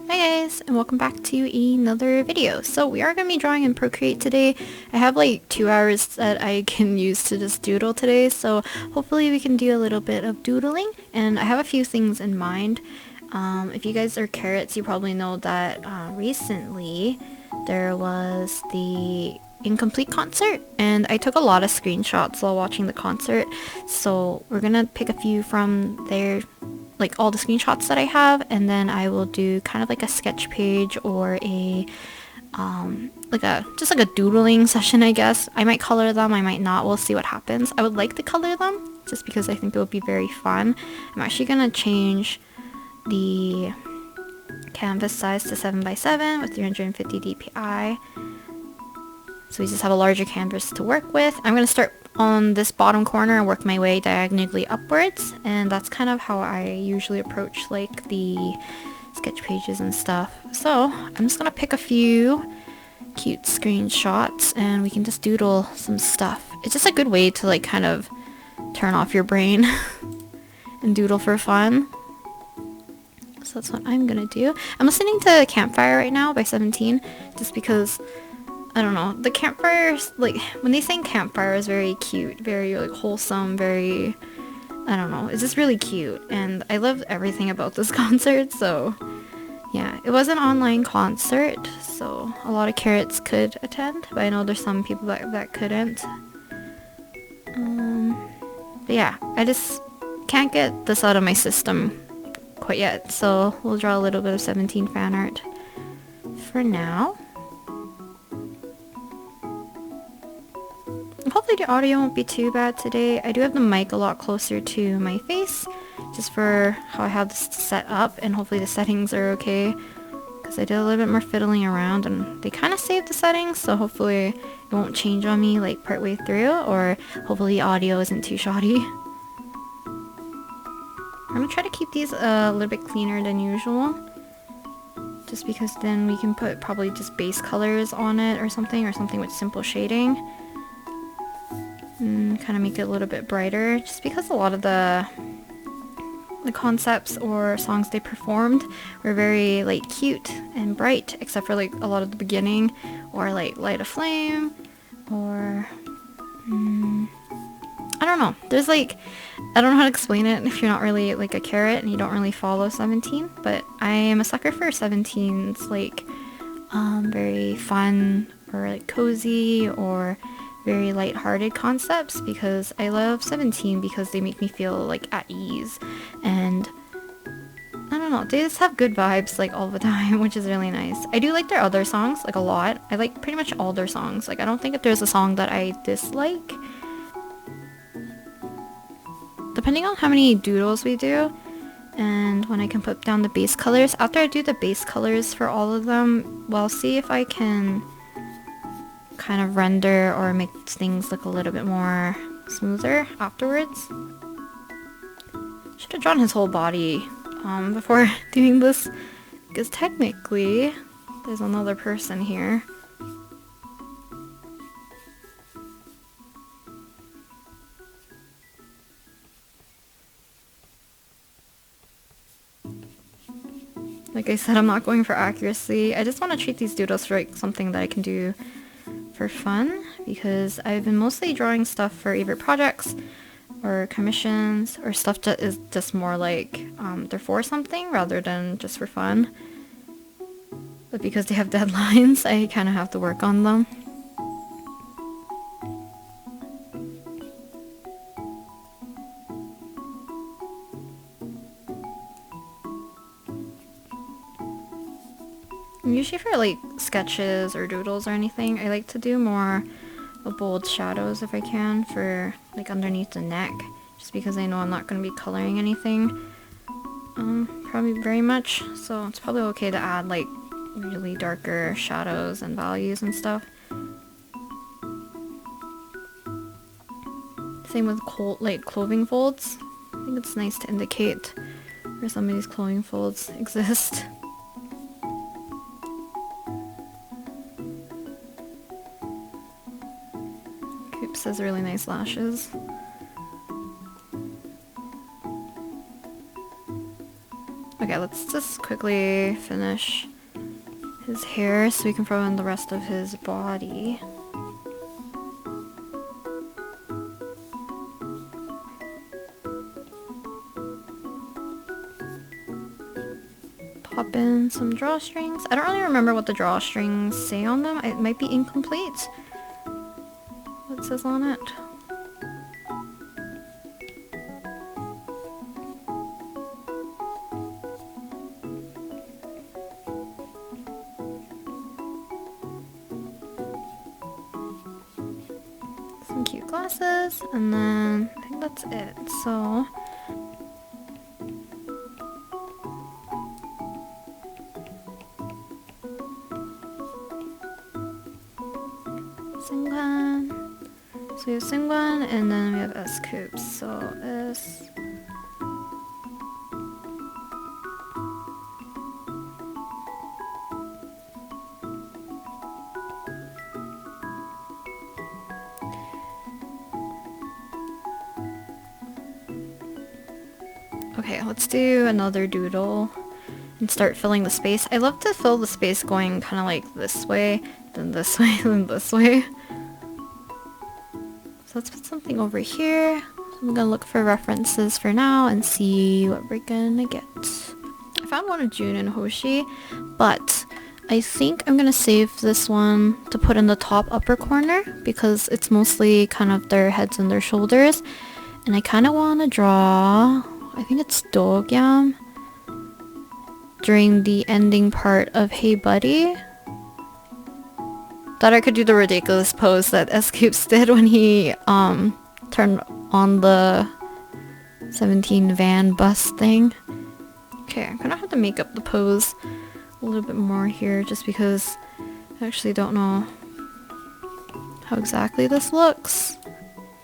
Hi guys, and welcome back to another video. So we are going to be drawing in Procreate today. I have like 2 hours that I can use to just doodle today, so hopefully we can do a little bit of doodling, and I have a few things in mind. If you guys are carrots, you probably know that recently there was the Incomplete concert, and I took a lot of screenshots while watching the concert, so we're gonna pick a few from there, like all the screenshots that I have, and then I will do kind of like a sketch page or a just like a doodling session, I guess. I might color them, I might not, we'll see what happens. I would like to color them just because I think it would be very fun. I'm actually gonna change the canvas size to 7x7 with 350 dpi, so we just have a larger canvas to work with. I'm going to start on this bottom corner and work my way diagonally upwards, and that's kind of how I usually approach like the sketch pages and stuff. So I'm just going to pick a few cute screenshots and we can just doodle some stuff. It's just a good way to like kind of turn off your brain and doodle for fun. So that's what I'm gonna do. I'm listening to Campfire right now by 17 just because, I don't know, the campfires, like when they sing Campfire, is very cute, very like wholesome, very, I don't know, it's just really cute, and I love everything about this concert. So yeah, it was an online concert, so a lot of carrots could attend, but I know there's some people that couldn't. But yeah, I just can't get this out of my system quite yet, so we'll draw a little bit of 17 fan art for now. Hopefully the audio won't be too bad today. I do have the mic a lot closer to my face just for how I have this set up, and hopefully the settings are okay because I did a little bit more fiddling around and they kind of saved the settings, so hopefully it won't change on me like partway through, or hopefully audio isn't too shoddy. I'm gonna try to keep these a little bit cleaner than usual, just because then we can put probably just base colors on it or something with simple shading. Kind of make it a little bit brighter, just because a lot of the concepts or songs they performed were very like cute and bright, except for like a lot of the beginning, or like Light a Flame, or I don't know. There's like, I don't know how to explain it if you're not really like a carrot and you don't really follow 17, but I am a sucker for 17's like very fun or like cozy or very light-hearted concepts, because I love 17 because they make me feel like at ease, and I don't know, they just have good vibes like all the time, which is really nice. I do like their other songs like a lot. I like pretty much all their songs. Like I don't think if there's a song that I dislike. Depending on how many doodles we do and when I can put down the base colors, after I do the base colors for all of them, well, I'll see if I can kind of render or make things look a little bit more smoother afterwards. Should have drawn his whole body before doing this, because technically there's another person here. Like I said, I'm not going for accuracy. I just want to treat these doodles for like something that I can do for fun, because I've been mostly drawing stuff for either projects or commissions or stuff that is just more like they're for something rather than just for fun. But because they have deadlines, I kind of have to work on them. Usually for like sketches or doodles or anything, I like to do more bold shadows if I can for like underneath the neck, just because I know I'm not going to be coloring anything probably very much, so it's probably okay to add like really darker shadows and values and stuff. Same with clothing folds. I think it's nice to indicate where some of these clothing folds exist. Coops has really nice lashes. Okay, let's just quickly finish his hair so we can throw in the rest of his body. Pop in some drawstrings. I don't really remember what the drawstrings say on them. It might be incomplete. What it says on it. Some cute glasses, and then I think that's it. So Singwan. So we have Singwan, and then we have S-Coops. So S. Okay, let's do another doodle and start filling the space. I love to fill the space going kind of like this way, then this way, then this way. So let's put something over here. I'm gonna look for references for now and see what we're gonna get. I found one of Jun and Hoshi, but I think I'm gonna save this one to put in the top upper corner because it's mostly kind of their heads and their shoulders. And I kind of want to draw, I think it's Do Gyeom during the ending part of Hey Buddy. Thought I could do the ridiculous pose that S-Coops did when he turned on the 17 van bus thing. Okay, I'm gonna have to make up the pose a little bit more here just because I actually don't know how exactly this looks.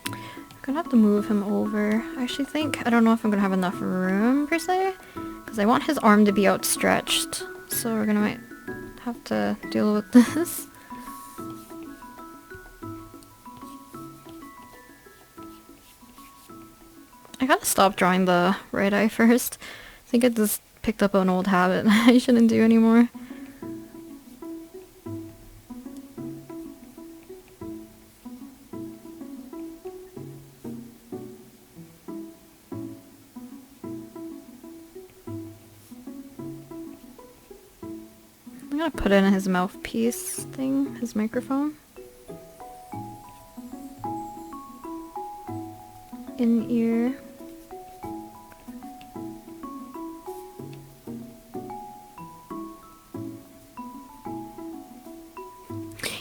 I'm gonna have to move him over. I actually think, I don't know if I'm gonna have enough room per se, because I want his arm to be outstretched. So we're gonna might have to deal with this. I gotta stop drawing the right eye first. I think I just picked up an old habit I shouldn't do anymore. I'm gonna put in his mouthpiece thing, his microphone. In ear.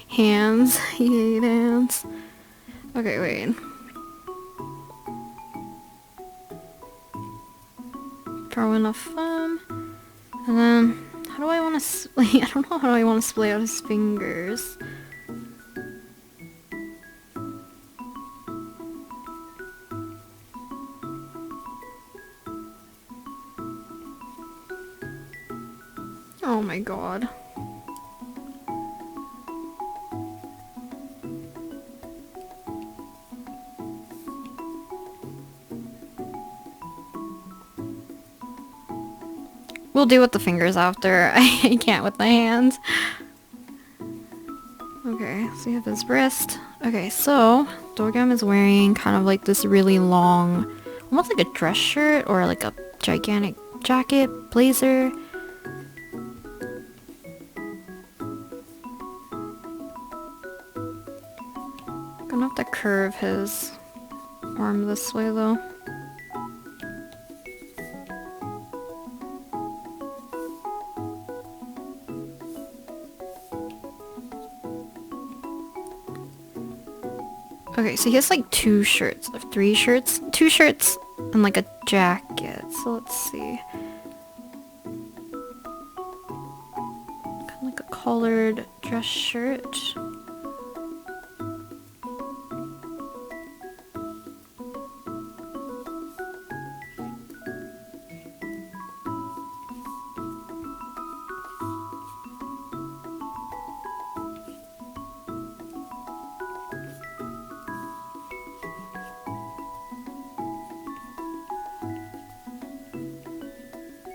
Hands. He ate hands. Okay, wait. Throw in a thumb. And then, how do I want to I don't know how I want to split out his fingers. Oh my god. We'll do with the fingers after. I can't with my hands. Okay, so we have his wrist. Okay, so Do Gyeom is wearing kind of like this really long, almost like a dress shirt or like a gigantic jacket, blazer. Gonna have to curve his arm this way though. Okay, so he has like two shirts, or three shirts, two shirts and like a jacket. So let's see. Kind of like a collared dress shirt.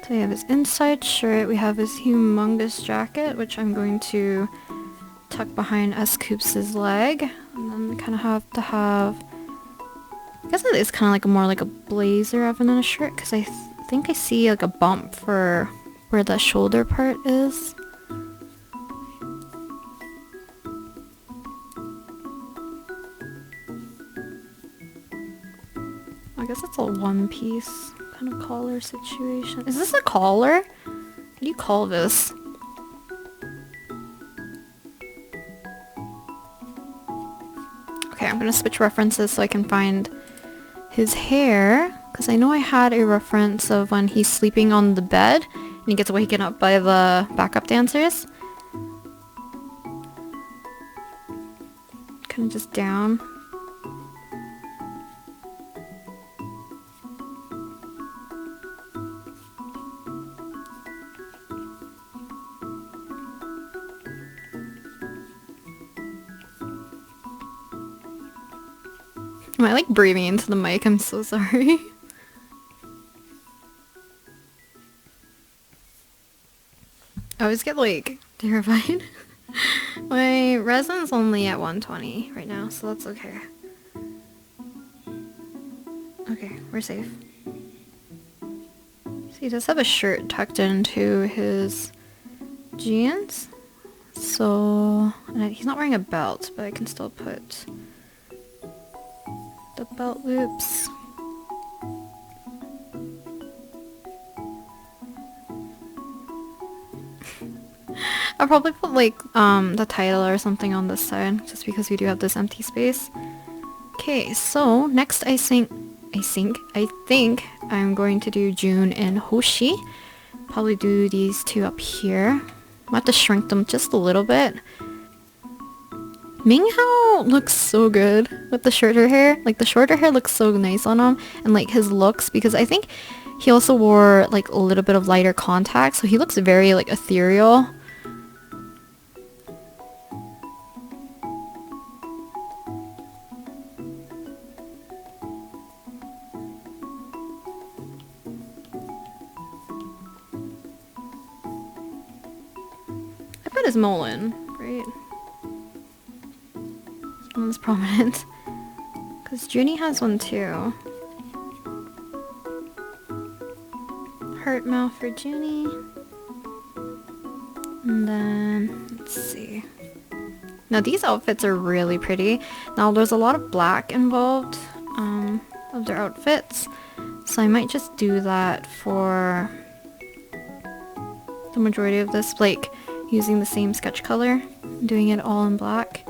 So we have his inside shirt, we have his humongous jacket, which I'm going to tuck behind S-Coops's leg. And then we kind of have to have... I guess it is kind of like more like a blazer rather than a shirt, because I think I see like a bump for where the shoulder part is. I guess it's a one-piece kind of collar situation. Is this a collar? What do you call this? Okay, I'm gonna switch references so I can find his hair, because I know I had a reference of when he's sleeping on the bed and he gets waken up by the backup dancers. Kind of just down. Am I like breathing into the mic? I'm so sorry. I always get like terrified. My resin's only at 120 right now, so that's okay. Okay, we're safe. So he does have a shirt tucked into his jeans. So, and he's not wearing a belt, but I can still put the belt loops. I'll probably put like the title or something on this side, just because we do have this empty space. Okay, so next I think I'm going to do Jun and Hoshi. Probably do these two up here. I'll have to shrink them just a little bit. Minghao looks so good with the shorter hair. Like the shorter hair looks so nice on him, and like his looks, because I think he also wore like a little bit of lighter contacts, so he looks very like ethereal. I bet it's Mullen, right? One's prominent. Because Junie has one too. Heart mouth for Junie. And then, let's see. Now these outfits are really pretty. Now there's a lot of black involved of their outfits. So I might just do that for the majority of this. Like using the same sketch color. Doing it all in black.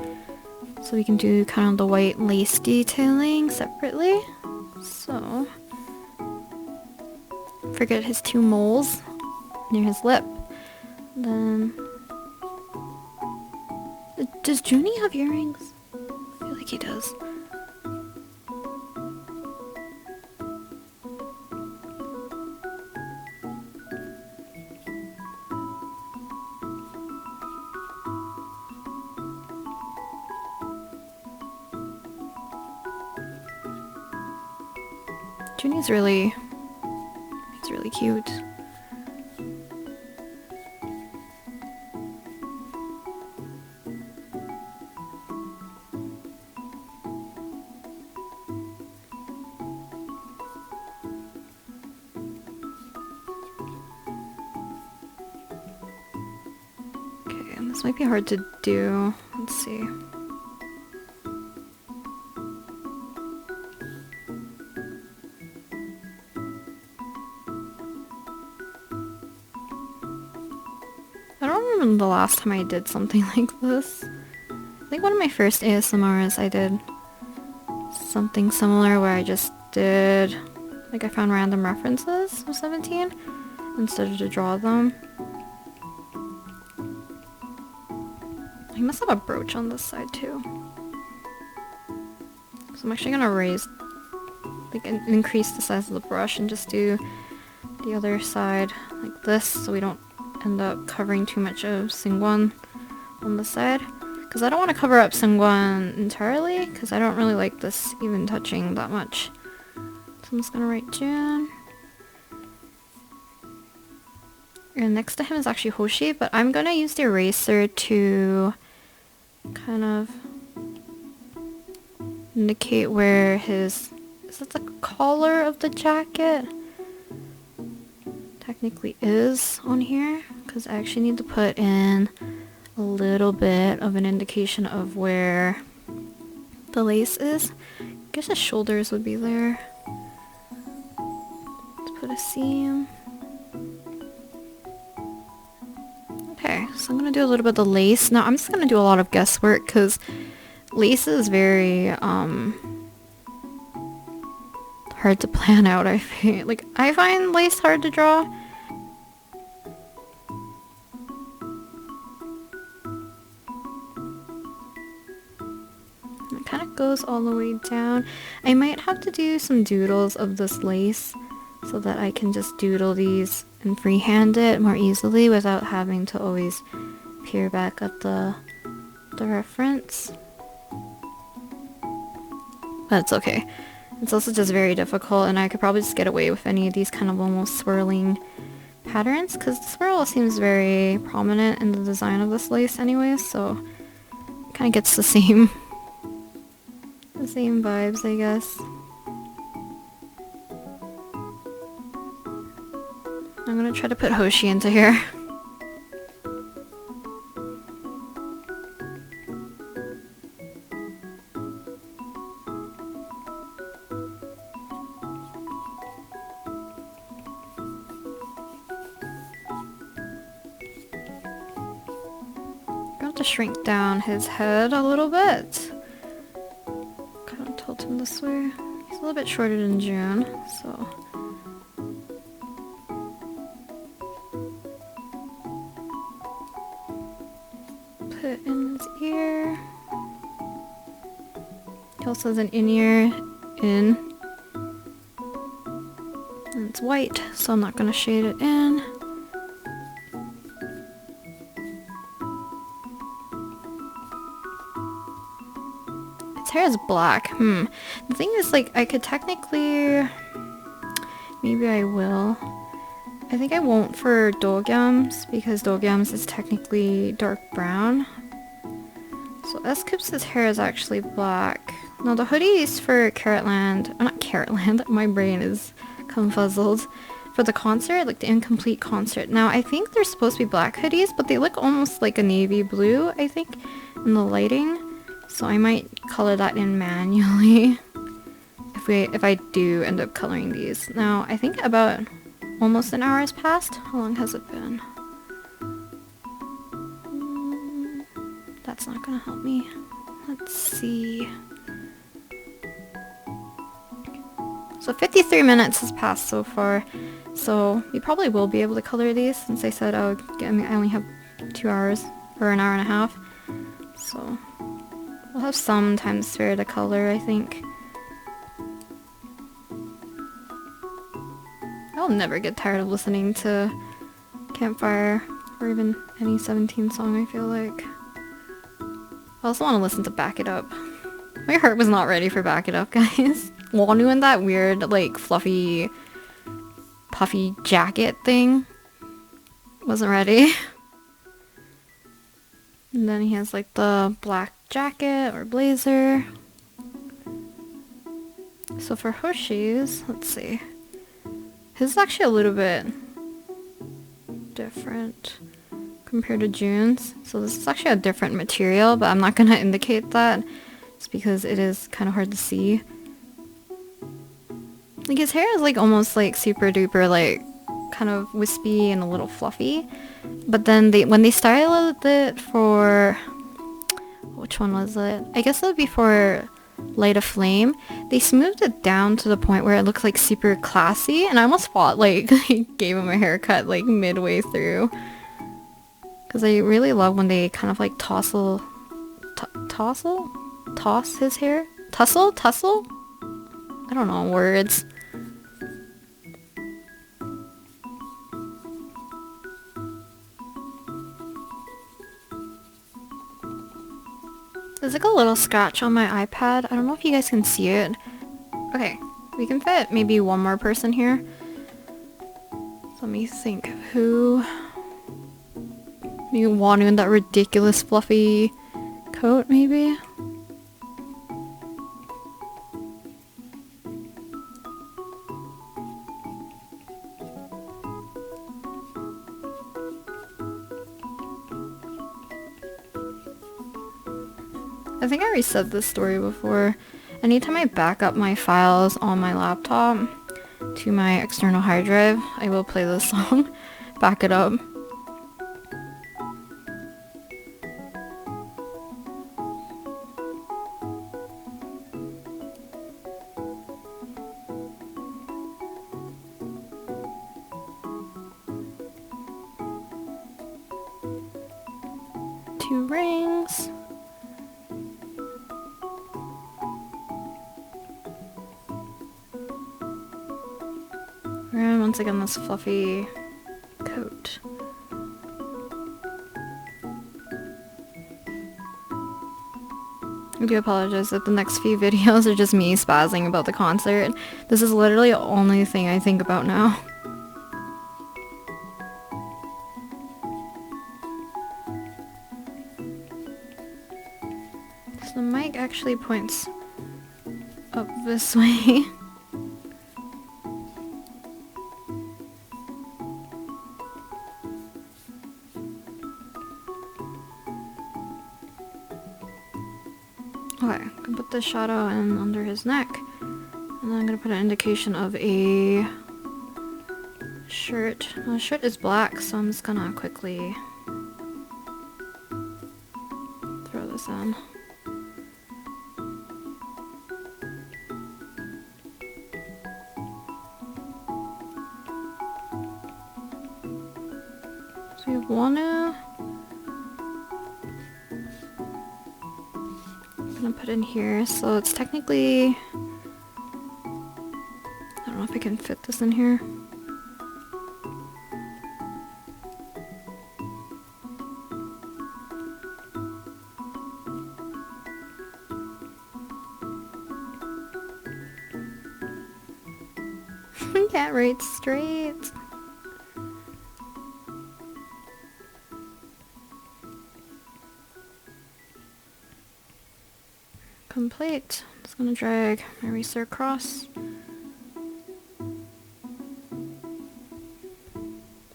So we can do kind of the white lace detailing separately. So, forget his two moles near his lip. Then, does Junie have earrings? I feel like he does. Junie's really, he's really cute. Okay, and this might be hard to do. Let's see. I don't remember the last time I did something like this. I think one of my first ASMRs I did something similar where I just did, like I found random references of 17 and started to draw them. I must have a brooch on this side too. So I'm actually gonna raise, like increase the size of the brush and just do the other side like this so we don't end up covering too much of Seungwon on the side. Because I don't want to cover up Seungwon entirely, because I don't really like this even touching that much. So I'm just gonna write Jun. And next to him is actually Hoshi, but I'm gonna use the eraser to kind of indicate where his, is that the collar of the jacket? Technically is on here, because I actually need to put in a little bit of an indication of where the lace is. I guess his shoulders would be there. Let's put a seam. Okay, so I'm gonna do a little bit of the lace. Now I'm just gonna do a lot of guesswork because lace is very hard to plan out, I think. Like, I find lace hard to draw. It kind of goes all the way down. I might have to do some doodles of this lace so that I can just doodle these and freehand it more easily without having to always peer back at the reference. But it's okay. It's also just very difficult, and I could probably just get away with any of these kind of almost swirling patterns because the swirl seems very prominent in the design of this lace anyway, so it kind of gets the same vibes, I guess. I'm gonna try to put Hoshi into here. To shrink down his head a little bit. Kind of tilt him this way. He's a little bit shorter than Jun, so. Put in his ear. He also has an in-ear in. And it's white, so I'm not gonna shade it in. Hair is black. The thing is, like, I could technically, maybe I will. I think I won't for Do Gyeom's because Do Gyeom's is technically dark brown. So S-Coop's hair is actually black. Now the hoodies for Carrotland, not Carrotland, my brain is confuzzled. For the concert, like the incomplete concert. Now I think they're supposed to be black hoodies, but they look almost like a navy blue, I think, in the lighting. So I might color that in manually if I do end up coloring these. Now I think about almost an hour has passed. How long has it been? That's not gonna help me. Let's see. So 53 minutes has passed so far. So we probably will be able to color these since I said I only have 2 hours or an hour and a half. So we'll have some time spare to color, I think. I'll never get tired of listening to Campfire or even any 17 song, I feel like. I also want to listen to Back It Up. My heart was not ready for Back It Up, guys. Wonu in that weird, like, fluffy, puffy jacket thing. Wasn't ready. And then he has, like, the black jacket or blazer. So for Hoshi's, let's see. His is actually a little bit different compared to Jun's. So this is actually a different material, but I'm not gonna indicate that. It's because it is kind of hard to see. Like his hair is like almost like super duper like kind of wispy and a little fluffy. But then when they styled it for, which one was it? I guess it would be for Light a Flame. They smoothed it down to the point where it looks like super classy, and I almost thought like I gave him a haircut like midway through. Because I really love when they kind of like toss his hair? Tussle? I don't know words. There's like a little scratch on my iPad. I don't know if you guys can see it. Okay, we can fit maybe one more person here. So let me think of who. You want in that ridiculous fluffy coat, maybe? I think I already said this story before. Anytime I back up my files on my laptop to my external hard drive, I will play this song. Back it up. Two rings. And once again, this fluffy coat. I do apologize that the next few videos are just me spazzing about the concert. This is literally the only thing I think about now. So the mic actually points up this way. Okay, I'm gonna put the shadow in under his neck, and then I'm gonna put an indication of a shirt. Well, the shirt is black, so I'm just gonna quickly throw this in. So we wanna put in here, so it's technically, I don't know if I can fit this in here. Can't write straight. Complete. I'm just gonna drag my eraser across.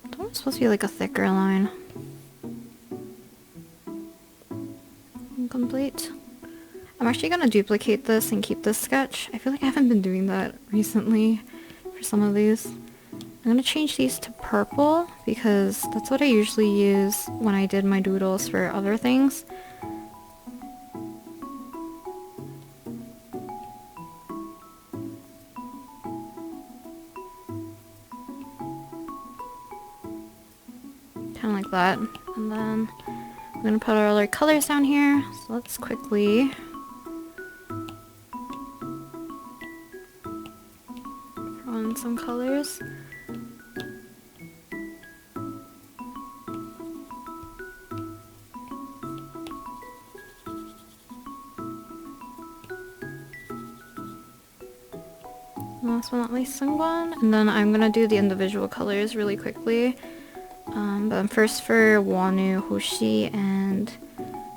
It's almost supposed to be like a thicker line. Complete. I'm actually gonna duplicate this and keep this sketch. I feel like I haven't been doing that recently for some of these. I'm gonna change these to purple because that's what I usually use when I did my doodles for other things. Kind of like that. And then I'm gonna put our other colors down here. So let's quickly throw in some colors. Last but not least, Sungwon. And then I'm gonna do the individual colors really quickly. But first for Wonu, Hoshi, and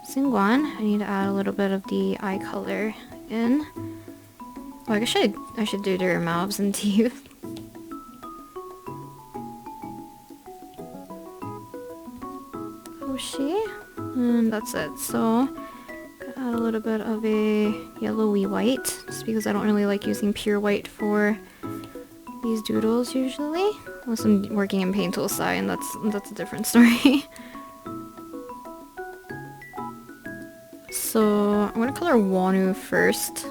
Sungwon, I need to add a little bit of the eye color in. Oh, I guess I should do their mouths and teeth. Hoshi, and that's it. So add a little bit of a yellowy white, just because I don't really like using pure white for these doodles usually. Unless I'm working in Paint Tool Sai, and that's a different story. So I'm gonna color Wonu first.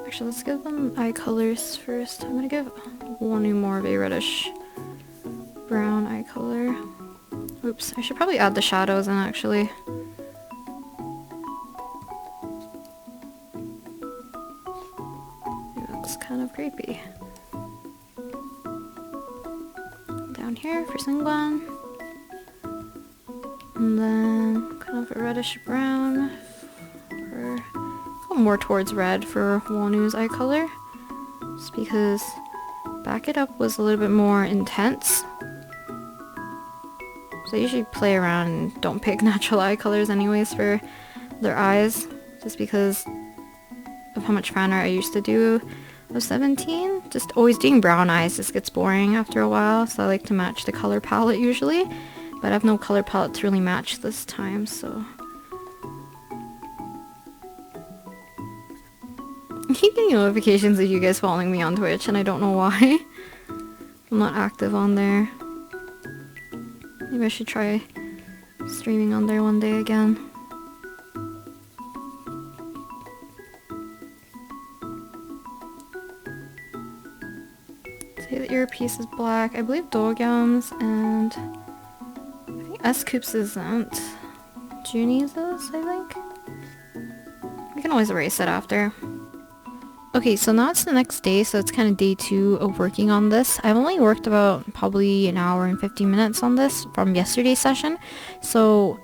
Actually, let's give them eye colors first. I'm gonna give Wonu more of a reddish brown eye color. Oops, I should probably add the shadows in actually. It looks kind of creepy. Down here for Sungwon. And then kind of a reddish brown for, go more towards red for Wonu's eye color. Just because Back It Up was a little bit more intense. So I usually play around and don't pick natural eye colors anyways for their eyes, just because of how much fan art I used to do. I was 17. Just always doing brown eyes just gets boring after a while, so I like to match the color palette usually. But I have no color palette to really match this time, so... I keep getting notifications of you guys following me on Twitch, and I don't know why. I'm not active on there. Maybe I should try streaming on there one day again. Say the earpiece is black. I believe Do Gyeom's and I think S-Coop's isn't. Junie's is, I think. We can always erase it after. Okay, so now it's the next day, so it's kind of day 2 of working on this. I've only worked about probably an hour and 15 minutes on this from yesterday's session. So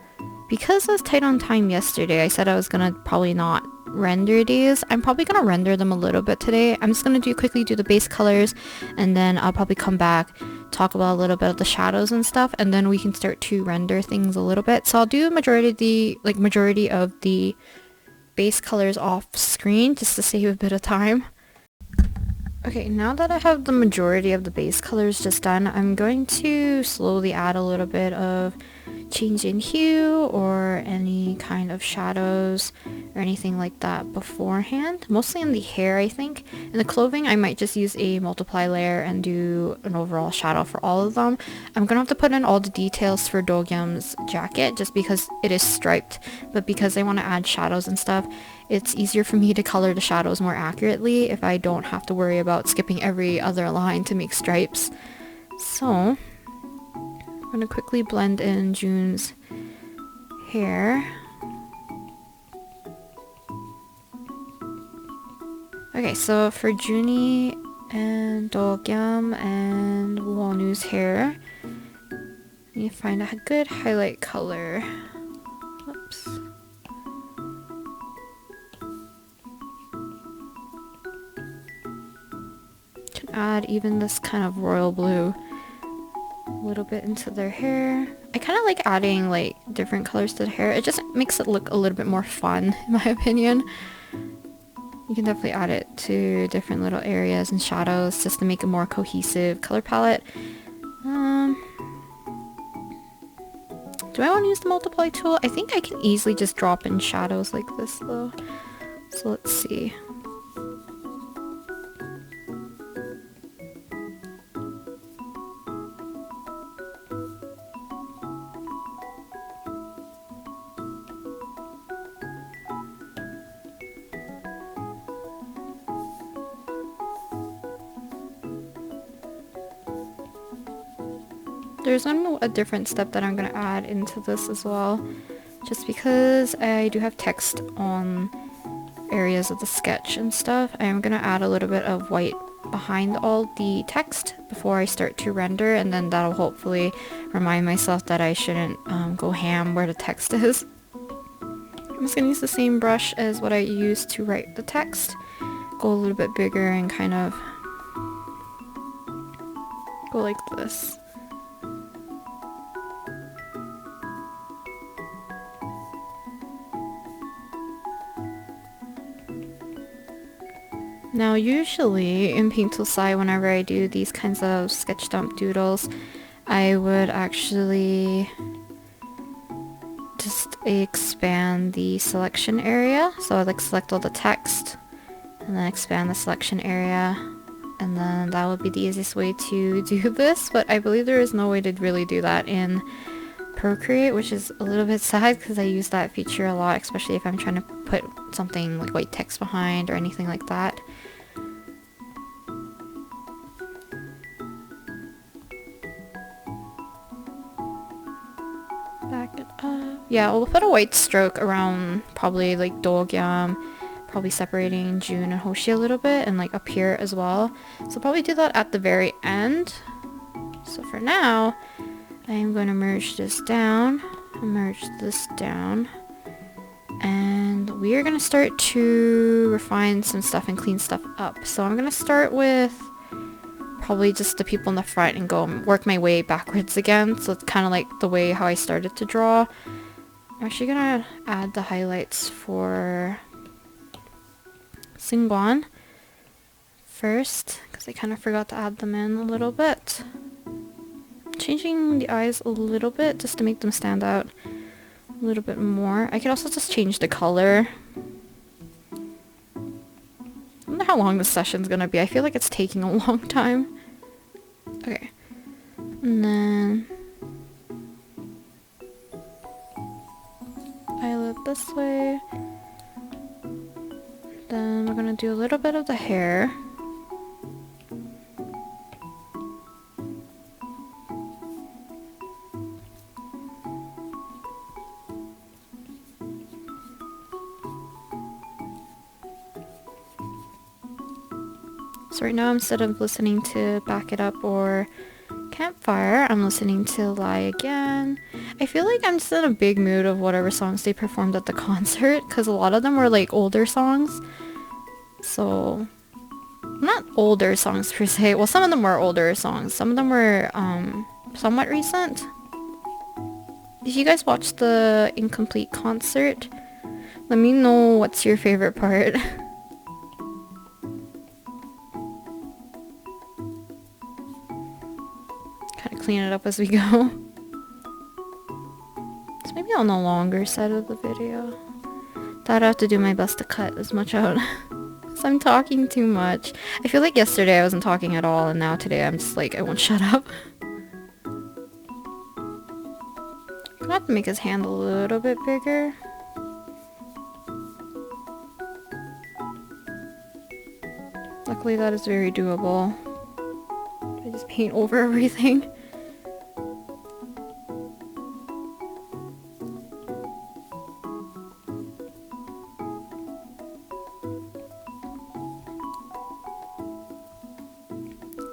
because I was tight on time yesterday, I said I was gonna probably not render these. I'm probably gonna render them a little bit today. I'm just gonna quickly do the base colors, and then I'll probably come back, talk about a little bit of the shadows and stuff, and then we can start to render things a little bit. So I'll do majority of the base colors off screen just to save a bit of time. Okay, now that I have the majority of the base colors just done, I'm going to slowly add a little bit of change in hue or any kind of shadows or anything like that beforehand. Mostly in the hair, I think. In the clothing, I might just use a multiply layer and do an overall shadow for all of them. I'm gonna have to put in all the details for Do Gyeom's jacket just because it is striped, but because I want to add shadows and stuff, it's easier for me to color the shadows more accurately if I don't have to worry about skipping every other line to make stripes. So I'm gonna quickly blend in Jun's hair. Okay, so for Junie and Do Gyeom and Wonwoo's hair, I need to find a good highlight color. Oops. Can add even this kind of royal blue a little bit into their hair. I kind of like adding like different colors to the hair. It just makes it look a little bit more fun in my opinion. You can definitely add it to different little areas and shadows just to make a more cohesive color palette. Do I want to use the multiply tool? I think I can easily just drop in shadows like this though. So let's see. There's a different step that I'm going to add into this as well, just because I do have text on areas of the sketch and stuff. I am going to add a little bit of white behind all the text before I start to render, and then that'll hopefully remind myself that I shouldn't go ham where the text is. I'm just going to use the same brush as what I used to write the text, go a little bit bigger and kind of go like this. Now usually in Paint Tool Sai, whenever I do these kinds of sketch dump doodles, I would actually just expand the selection area. So I'd like select all the text and then expand the selection area, and then that would be the easiest way to do this, but I believe there is no way to really do that in Procreate, which is a little bit sad because I use that feature a lot, especially if I'm trying to put something like white text behind or anything like that. Back it up. Yeah, we'll put a white stroke around probably like Do Gyeom, probably separating Jun and Hoshi a little bit, and like up here as well. So probably do that at the very end. So for now, I am going to merge this down, merge this down, and we are going to start to refine some stuff and clean stuff up. So I'm going to start with probably just the people in the front and go work my way backwards again. So it's kind of like the way how I started to draw. I'm actually gonna add the highlights for Singwan first, because I kind of forgot to add them in a little bit. Changing the eyes a little bit just to make them stand out a little bit more. I could also just change the color. I wonder how long this session's gonna be. I feel like it's taking a long time. Okay. And then eyelid this way. Then we're gonna do a little bit of the hair. So right now, instead of listening to Back It Up or Campfire, I'm listening to Lie Again. I feel like I'm just in a big mood of whatever songs they performed at the concert, because a lot of them were like older songs. So, not older songs per se. Well, some of them were older songs. Some of them were somewhat recent. If you guys watched the Incomplete concert, let me know what's your favorite part. Clean it up as we go. It's maybe on the longer side of the video. Thought I have to do my best to cut as much out. Because I'm talking too much. I feel like yesterday I wasn't talking at all, and now today I'm just like, I won't shut up. I'm gonna have to make his hand a little bit bigger. Luckily that is very doable. I just paint over everything.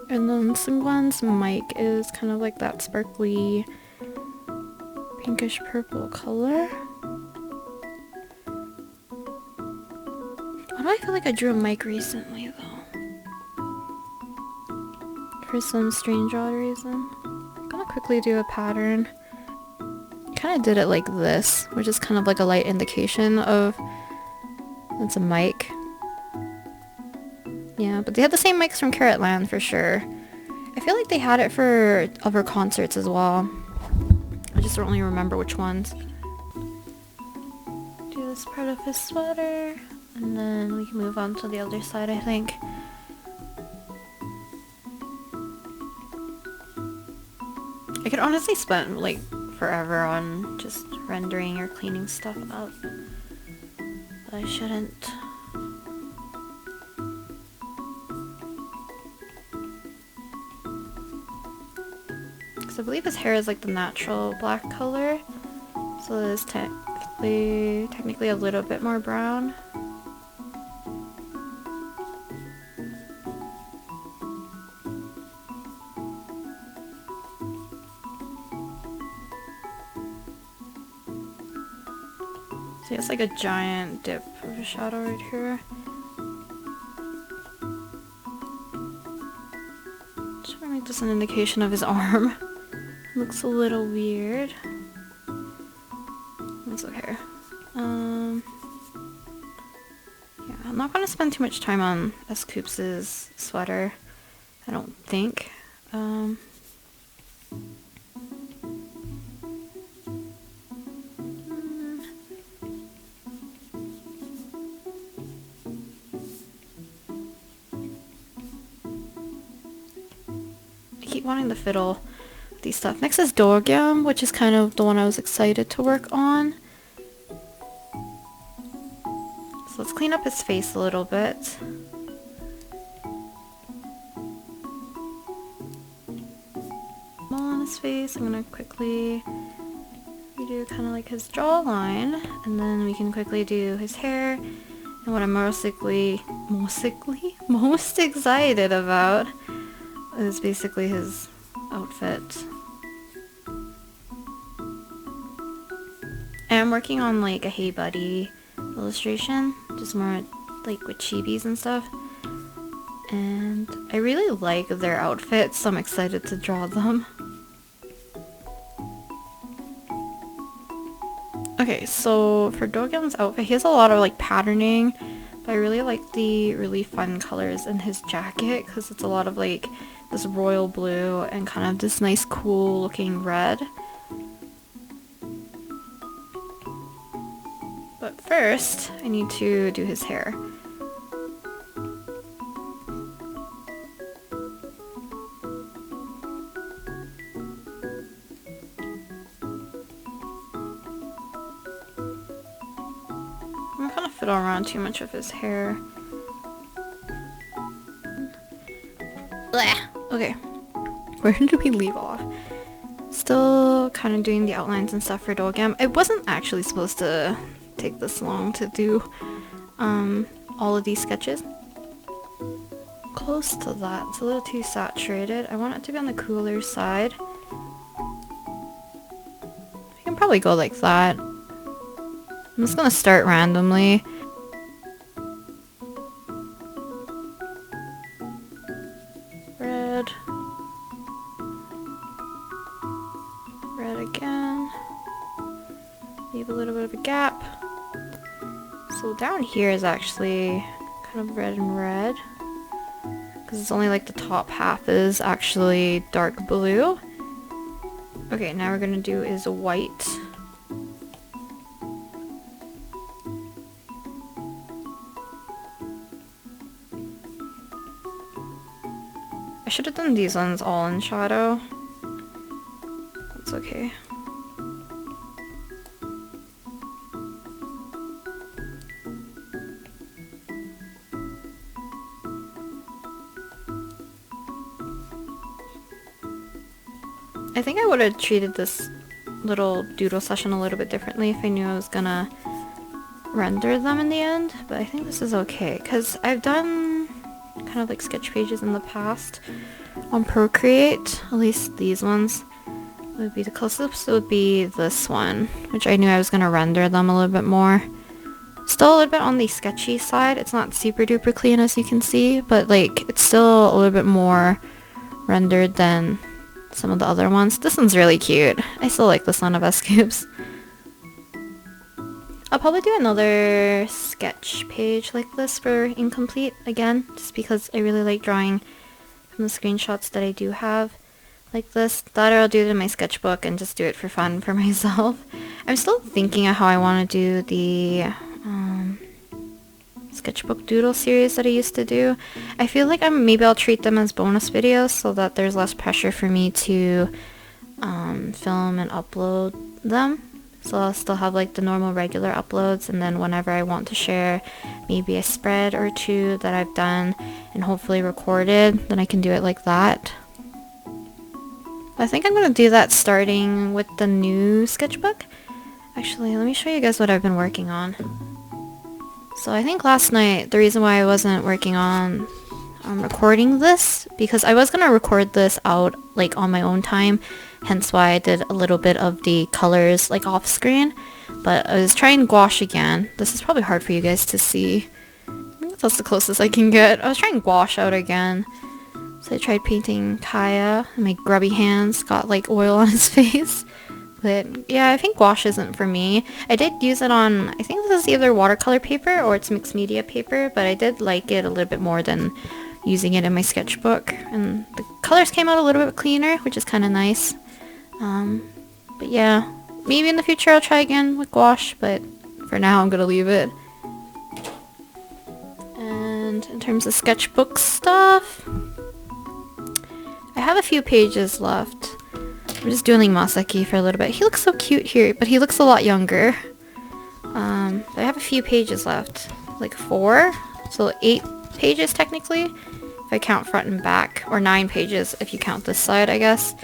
And then Sungwan's mic is kind of like that sparkly pinkish purple color. Why do I feel like I drew a mic recently though? For some strange odd reason. I'm gonna quickly do a pattern. Kind of did it like this, which is kind of like a light indication of it's a mic. Yeah, but they had the same mics from Carrot Land for sure. I feel like they had it for other concerts as well. I just don't really remember which ones. Do this part of his sweater, and then we can move on to the other side, I think. I could honestly spend like forever on just rendering or cleaning stuff up, but I shouldn't. I believe his hair is like the natural black color, so it is technically a little bit more brown. See, it's like a giant dip of a shadow right here. Just want to make this an indication of his arm. Looks a little weird. That's okay. Yeah, I'm not gonna spend too much time on S-Coops's sweater, I don't think. I keep wanting to fiddle these stuff. Next is Do Gyeom, which is kind of the one I was excited to work on. So let's clean up his face a little bit. On his face, I'm gonna quickly redo kind of like his jawline, and then we can quickly do his hair. And what I'm most excited about is basically his outfit. I'm working on like a Hey Buddy illustration, just more like with chibis and stuff. And I really like their outfits, so I'm excited to draw them. Okay, so for Do Gyeom's outfit, he has a lot of like patterning, but I really like the really fun colors in his jacket because it's a lot of like this royal blue and kind of this nice cool looking red. But first, I need to do his hair. I'm not gonna fiddle around too much with his hair. Blech. Okay, where did we leave off? Still kind of doing the outlines and stuff for Do Gyeom. It wasn't actually supposed to take this long to do all of these sketches. Close to that. It's a little too saturated. I want it to be on the cooler side. I can probably go like that. I'm just gonna start randomly. Red. Red again. Leave a little bit of a gap. So down here is actually kind of red and red. Because it's only like the top half is actually dark blue. Okay, now we're gonna do is white. I should have done these ones all in shadow. That's okay. I think I would have treated this little doodle session a little bit differently if I knew I was gonna render them in the end, but I think this is okay because I've done kind of like sketch pages in the past on Procreate. At least these ones would be the closest. Would be this one, which I knew I was gonna render them a little bit more. Still a little bit on the sketchy side. It's not super duper clean as you can see, but like it's still a little bit more rendered than some of the other ones. This one's really cute. I still like this one of S-Cubes. I'll probably do another sketch page like this for Incomplete again, just because I really like drawing from the screenshots that I do have like this. That or I'll do it in my sketchbook and just do it for fun for myself. I'm still thinking of how I want to do the sketchbook doodle series that I used to do. I feel like maybe I'll treat them as bonus videos so that there's less pressure for me to film and upload them. So I'll still have like the normal regular uploads, and then whenever I want to share maybe a spread or two that I've done and hopefully recorded, then I can do it like that. I think I'm going to do that starting with the new sketchbook. Actually, let me show you guys what I've been working on. So I think last night, the reason why I wasn't working on recording this, because I was going to record this out like on my own time, hence why I did a little bit of the colors like off screen, but I was trying gouache again. This is probably hard for you guys to see. I think that's the closest I can get. I was trying gouache out again. So I tried painting Kaya, and my grubby hands got like oil on his face. But yeah, I think gouache isn't for me. I did use it on, I think this is either watercolor paper or it's mixed media paper, but I did like it a little bit more than using it in my sketchbook. And the colors came out a little bit cleaner, which is kind of nice. But yeah, maybe in the future I'll try again with gouache, but for now I'm gonna leave it. And in terms of sketchbook stuff, I have a few pages left. I'm just doing Masaki for a little bit. He looks so cute here, but he looks a lot younger. But I have a few pages left, like 4, so 8 pages technically, if I count front and back, or 9 pages if you count this side, I guess.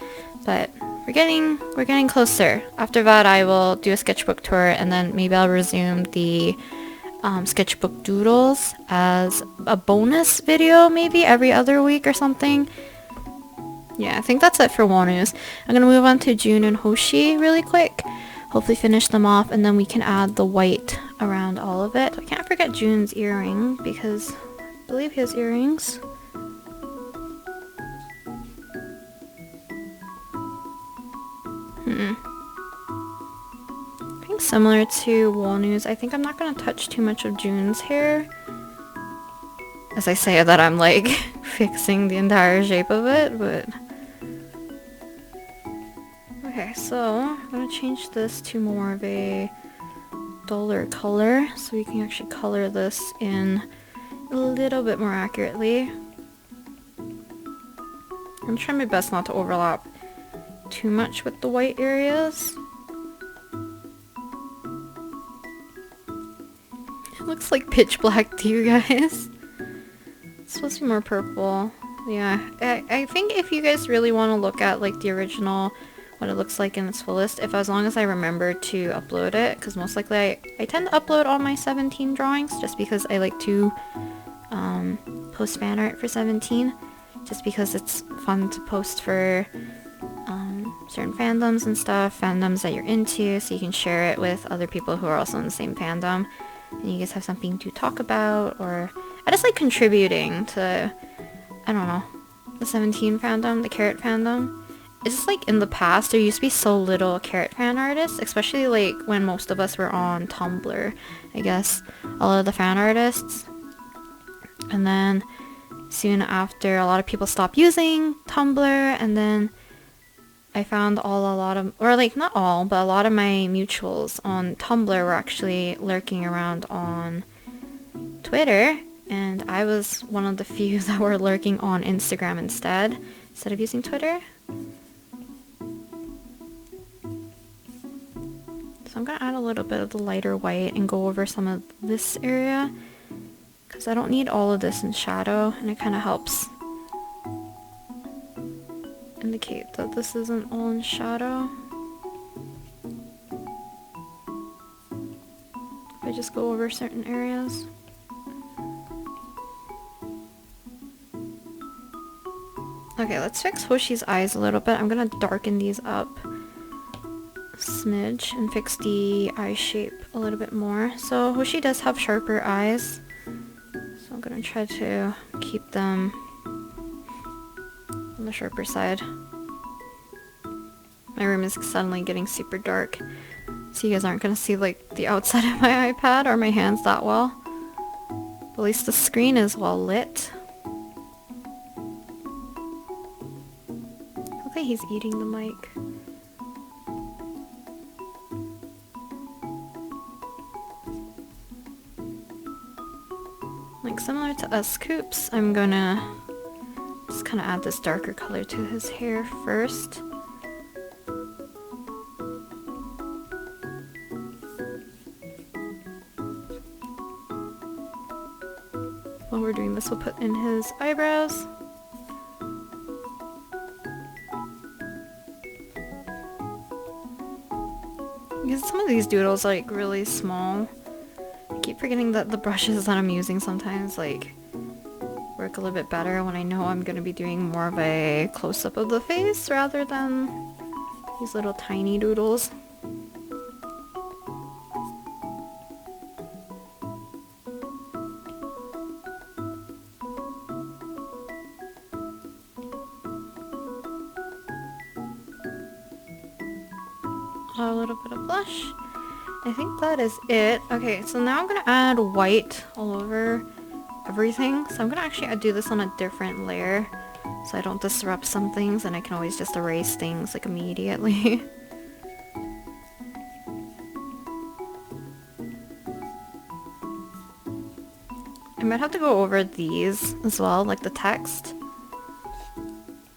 But we're getting closer. After that, I will do a sketchbook tour, and then maybe I'll resume the sketchbook doodles as a bonus video, maybe every other week or something. Yeah, I think that's it for Wonus. I'm going to move on to Jun and Hoshi really quick. Hopefully finish them off, and then we can add the white around all of it. I can't forget Jun's earring, because I believe he has earrings. I think similar to Wonwoo's, I think I'm not going to touch too much of Jun's hair. As I say that, I'm like fixing the entire shape of it, but... Okay, so I'm going to change this to more of a duller color so we can actually color this in a little bit more accurately. I'm trying my best not to overlap too much with the white areas. It looks like pitch black to you guys. It's supposed to be more purple. Yeah, I think if you guys really want to look at like the original, what it looks like in its fullest, if as long as I remember to upload it, because most likely I tend to upload all my 17 drawings just because I like to post fan art for 17, just because it's fun to post for certain fandoms and stuff, fandoms that you're into, so you can share it with other people who are also in the same fandom, and you guys have something to talk about, or I just like contributing to, I don't know, the 17 fandom, the Carrot fandom. It's just like in the past, there used to be so little Carrot fan artists, especially like when most of us were on Tumblr, I guess, all of the fan artists. And then soon after, a lot of people stopped using Tumblr, and then I found a lot of, or like not all, but a lot of my mutuals on Tumblr were actually lurking around on Twitter, and I was one of the few that were lurking on Instagram instead of using Twitter. So I'm gonna add a little bit of the lighter white and go over some of this area, because I don't need all of this in shadow, and it kind of helps indicate that this isn't all in shadow. If I just go over certain areas. Okay, let's fix Hoshi's eyes a little bit. I'm gonna darken these up a smidge and fix the eye shape a little bit more. So Hoshi does have sharper eyes, so I'm gonna try to keep them on the sharper side. My room is suddenly getting super dark, so you guys aren't gonna see like the outside of my iPad or my hands that well. But at least the screen is well lit. Okay, he's eating the mic. Like similar to us Scoops, I'm gonna just kind of add this darker color to his hair first. While we're doing this, we'll put in his eyebrows. Because some of these doodles are like really small. I keep forgetting that the brushes that I'm using sometimes like work a little bit better when I know I'm going to be doing more of a close-up of the face rather than these little tiny doodles. A little bit of blush. I think that is it. Okay, so now I'm gonna add white all over everything. So I'm gonna actually do this on a different layer so I don't disrupt some things, and I can always just erase things like immediately. I might have to go over these as well, like the text,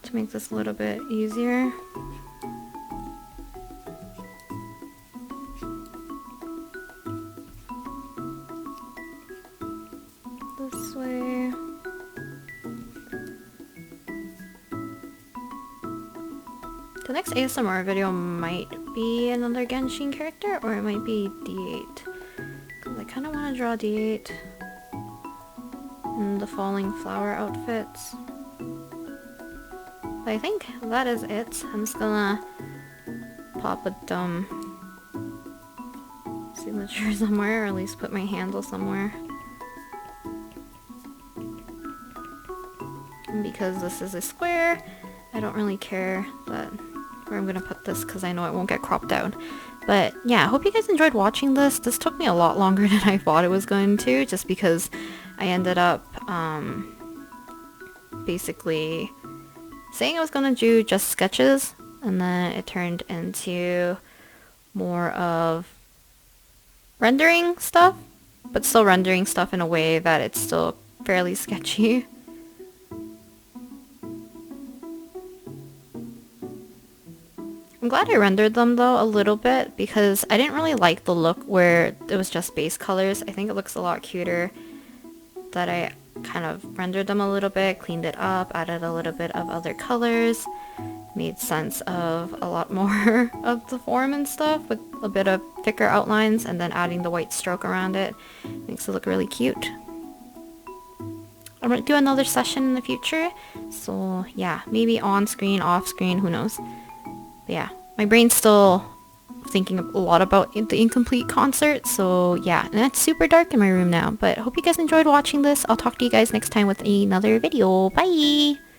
to make this a little bit easier. This way. The next ASMR video might be another Genshin character, or it might be D8. Because I kind of want to draw D8 in the falling flower outfits. But I think that is it. I'm just gonna pop a dumb signature somewhere, or at least put my handle somewhere. And because this is a square, I don't really care that where I'm gonna put this because I know it won't get cropped down. But yeah, I hope you guys enjoyed watching this. This took me a lot longer than I thought it was going to, just because I ended up basically saying I was gonna do just sketches, and then it turned into more of rendering stuff, but still rendering stuff in a way that it's still fairly sketchy. I'm glad I rendered them though a little bit, because I didn't really like the look where it was just base colors. I think it looks a lot cuter that I kind of rendered them a little bit, cleaned it up, added a little bit of other colors, made sense of a lot more of the form and stuff with a bit of thicker outlines, and then adding the white stroke around it makes it look really cute. I'm gonna do another session in the future, so yeah, maybe on screen, off screen, who knows. But yeah, my brain's still thinking a lot about the incomplete concert, so yeah, and it's super dark in my room now. But hope you guys enjoyed watching this. I'll talk to you guys next time with another video. Bye!